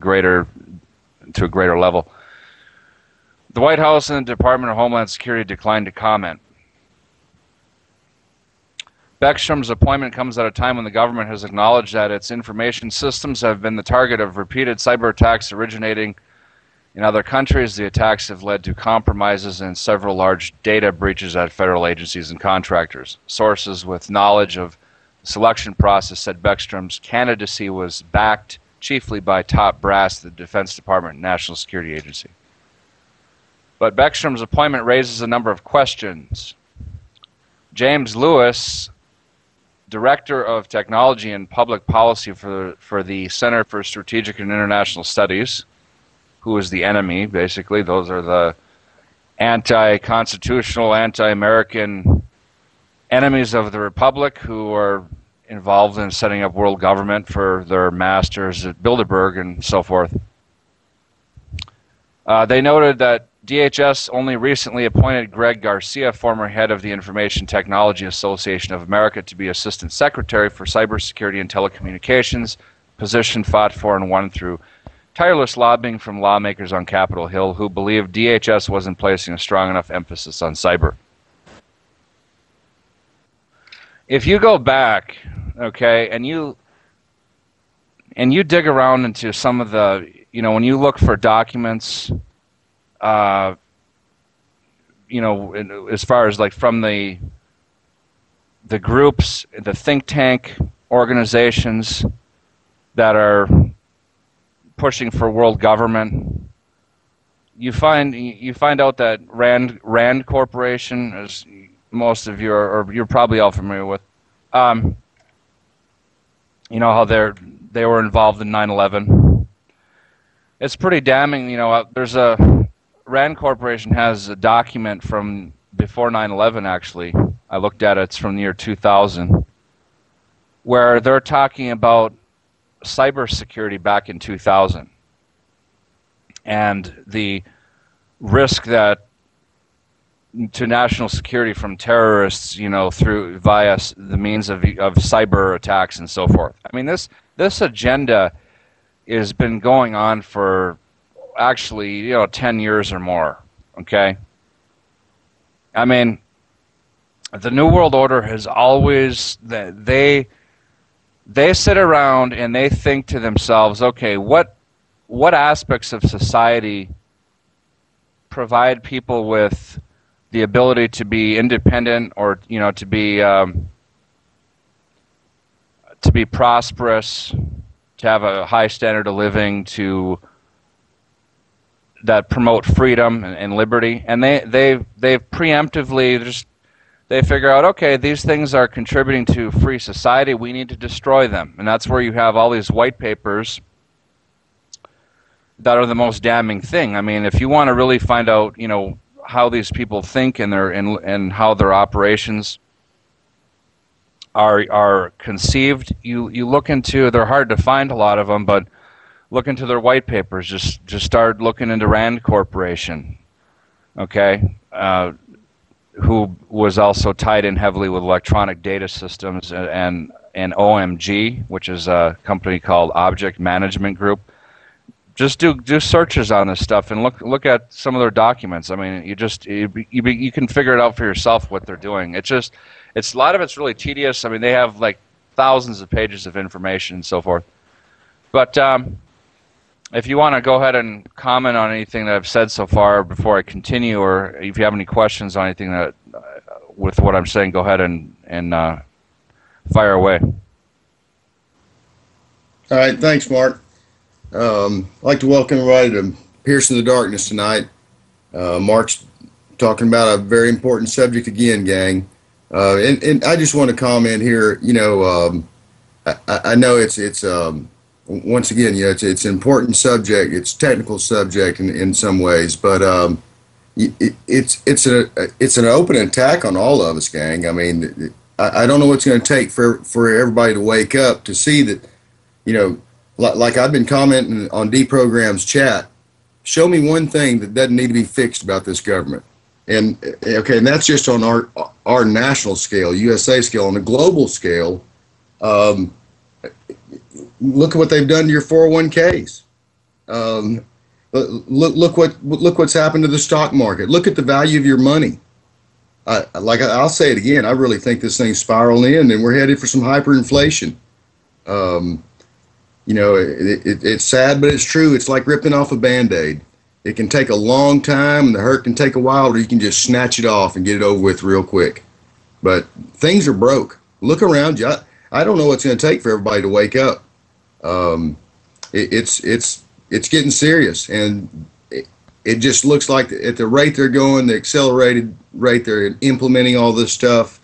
greater level. The White House and the Department of Homeland Security declined to comment. Beckstrom's appointment comes at a time when the government has acknowledged that its information systems have been the target of repeated cyber attacks originating in other countries. The attacks have led to compromises and several large data breaches at federal agencies and contractors. Sources with knowledge of the selection process said Beckstrom's candidacy was backed chiefly by top brass at the Defense Department and National Security Agency. But Beckstrom's appointment raises a number of questions. James Lewis, Director of Technology and Public Policy for the Center for Strategic and International Studies, who is the enemy, basically. Those are the anti-constitutional, anti-American enemies of the Republic who are involved in setting up world government for their masters at Bilderberg and so forth. They noted that DHS only recently appointed Greg Garcia, former head of the Information Technology Association of America, to be Assistant Secretary for Cybersecurity and Telecommunications, position fought for and won through tireless lobbying from lawmakers on Capitol Hill who believed DHS wasn't placing a strong enough emphasis on cyber. If you go back, okay, and you dig around into some of the, when you look for documents, as far as like from the groups, the think tank organizations that are pushing for world government, you find out that Rand Corporation, as most of you are, or you're probably all familiar with, how they were involved in 9/11. It's pretty damning. There's Rand Corporation has a document from before 9/11, actually. I looked at it. It's from the year 2000, where they're talking about cybersecurity back in 2000 and the risk that to national security from terrorists, through via the means of cyber attacks and so forth. I mean, this agenda has been going on for actually 10 years or more. Okay, I mean, the New World Order has always they sit around and they think to themselves, okay, what aspects of society provide people with the ability to be independent, or to be prosperous, to have a high standard of living, that promote freedom and liberty, and they've preemptively they figure out, okay, these things are contributing to free society, we need to destroy them. And that's where you have all these white papers that are the most damning thing. I mean, if you want to really find out, how these people think and how their operations are conceived, you look into, they're hard to find, a lot of them, but look into their white papers. Just start looking into Rand Corporation, okay, who was also tied in heavily with electronic data systems, and OMG, which is a company called Object Management Group. Just do searches on this stuff and look at some of their documents. I mean, you can figure it out for yourself what they're doing. It's a lot of it's really tedious. I mean, they have like thousands of pages of information and so forth. But if you want to go ahead and comment on anything that I've said so far before I continue, or if you have any questions on anything that with what I'm saying, go ahead and fire away. All right, thanks, Mark. I'd like to welcome everybody to Piercing the Darkness tonight. Mark's talking about a very important subject again, gang. And I just want to comment here. I know it's once again, it's an important subject. It's a technical subject in some ways, but it's an open attack on all of us, gang. I mean, I don't know what's going to take for everybody to wake up to see that, like I've been commenting on Deprogram's chat, show me one thing that doesn't need to be fixed about this government. And okay, and that's just on our national scale, USA scale. On a global scale, look at what they've done to your 401ks. Um, look what's happened to the stock market. Look at the value of your money. I'll say it again. I really think this thing's spiraling in, and we're headed for some hyperinflation. Um, it's sad, but it's true. It's like ripping off a Band-Aid. It can take a long time, and the hurt can take a while, or you can just snatch it off and get it over with real quick. But things are broke. Look around you. I don't know what's going to take for everybody to wake up. Um, it's getting serious, and it just looks like at the rate they're going, the accelerated rate they're implementing all this stuff.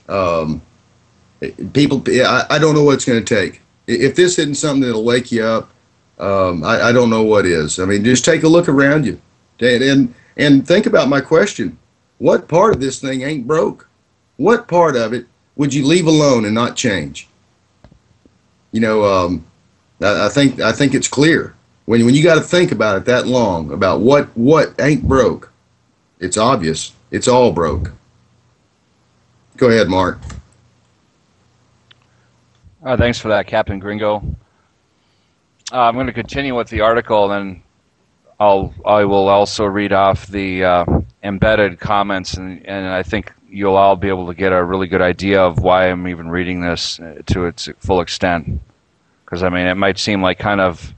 Um, I don't know what it's going to take. If this isn't something that'll wake you up, I don't know what is. I mean, just take a look around you, and think about my question: what part of this thing ain't broke? What part of it would you leave alone and not change? I think it's clear when you got to think about it that long about what ain't broke. It's obvious. It's all broke. Go ahead, Mark. Thanks for that, Captain Gringo. I'm going to continue with the article, and then I will also read off the embedded comments, and I think you'll all be able to get a really good idea of why I'm even reading this to its full extent. Because I mean, it might seem like kind of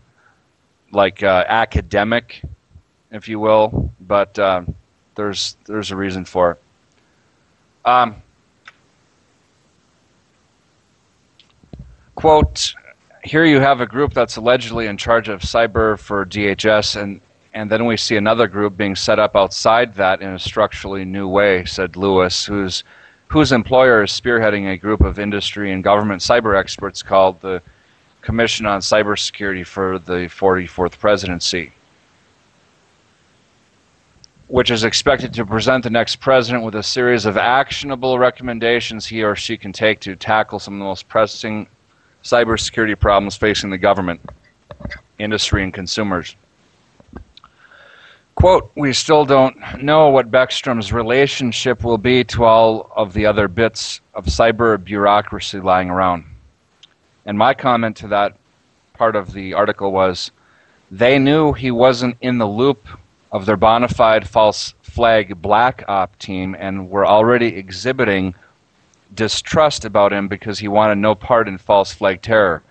like academic, if you will, but there's a reason for it. Quote, here you have a group that's allegedly in charge of cyber for DHS, and then we see another group being set up outside that in a structurally new way, said Lewis, whose employer is spearheading a group of industry and government cyber experts called the Commission on Cybersecurity for the 44th Presidency, which is expected to present the next president with a series of actionable recommendations he or she can take to tackle some of the most pressing cybersecurity problems facing the government, industry, and consumers. Quote, we still don't know what Beckstrom's relationship will be to all of the other bits of cyber bureaucracy lying around. And my comment to that part of the article was, they knew he wasn't in the loop of their bona fide false flag black op team and were already exhibiting distrust about him because he wanted no part in false flag terror.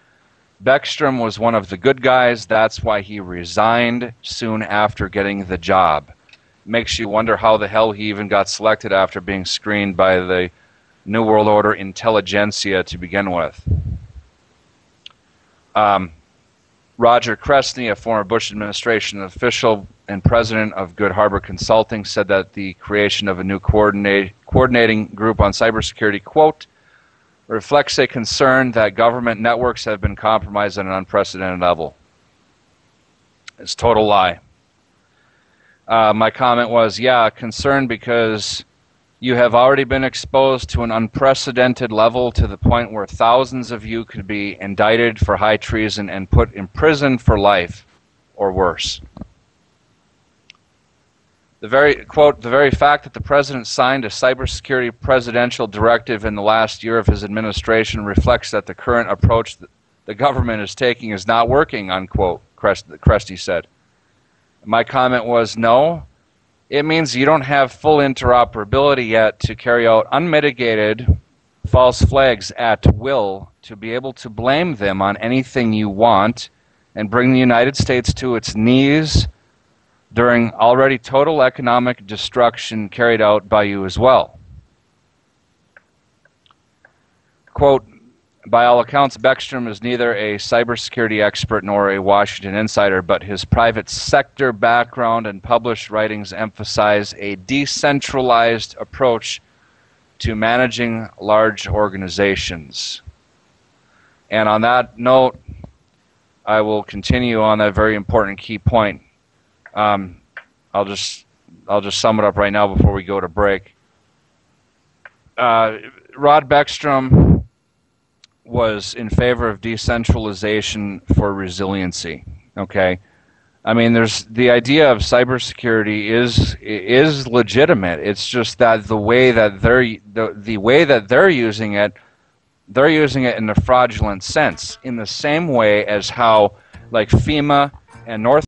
Beckstrom was one of the good guys. That's why he resigned soon after getting the job. Makes you wonder how the hell he even got selected after being screened by the New World Order intelligentsia to begin with. Roger Kresny, a former Bush administration official and president of Good Harbor Consulting, said that the creation of a new coordinating group on cybersecurity, quote, reflects a concern that government networks have been compromised at an unprecedented level. It's a total lie. My comment was, yeah, concerned because you have already been exposed to an unprecedented level to the point where thousands of you could be indicted for high treason and put in prison for life or worse. The very fact that the president signed a cybersecurity presidential directive in the last year of his administration reflects that the current approach that the government is taking is not working, unquote, Kresty said. My comment was, no, it means you don't have full interoperability yet to carry out unmitigated false flags at will, to be able to blame them on anything you want and bring the United States to its knees during already total economic destruction carried out by you as well. Quote, by all accounts, Beckstrom is neither a cybersecurity expert nor a Washington insider, but his private sector background and published writings emphasize a decentralized approach to managing large organizations. And on that note, I will continue on that very important key point. I'll just sum it up right now before we go to break. Rod Beckstrom was in favor of decentralization for resiliency. Okay, I mean, there's the idea of cybersecurity is legitimate. It's just that the way that they're using it, they're using it in a fraudulent sense, in the same way as how like FEMA and North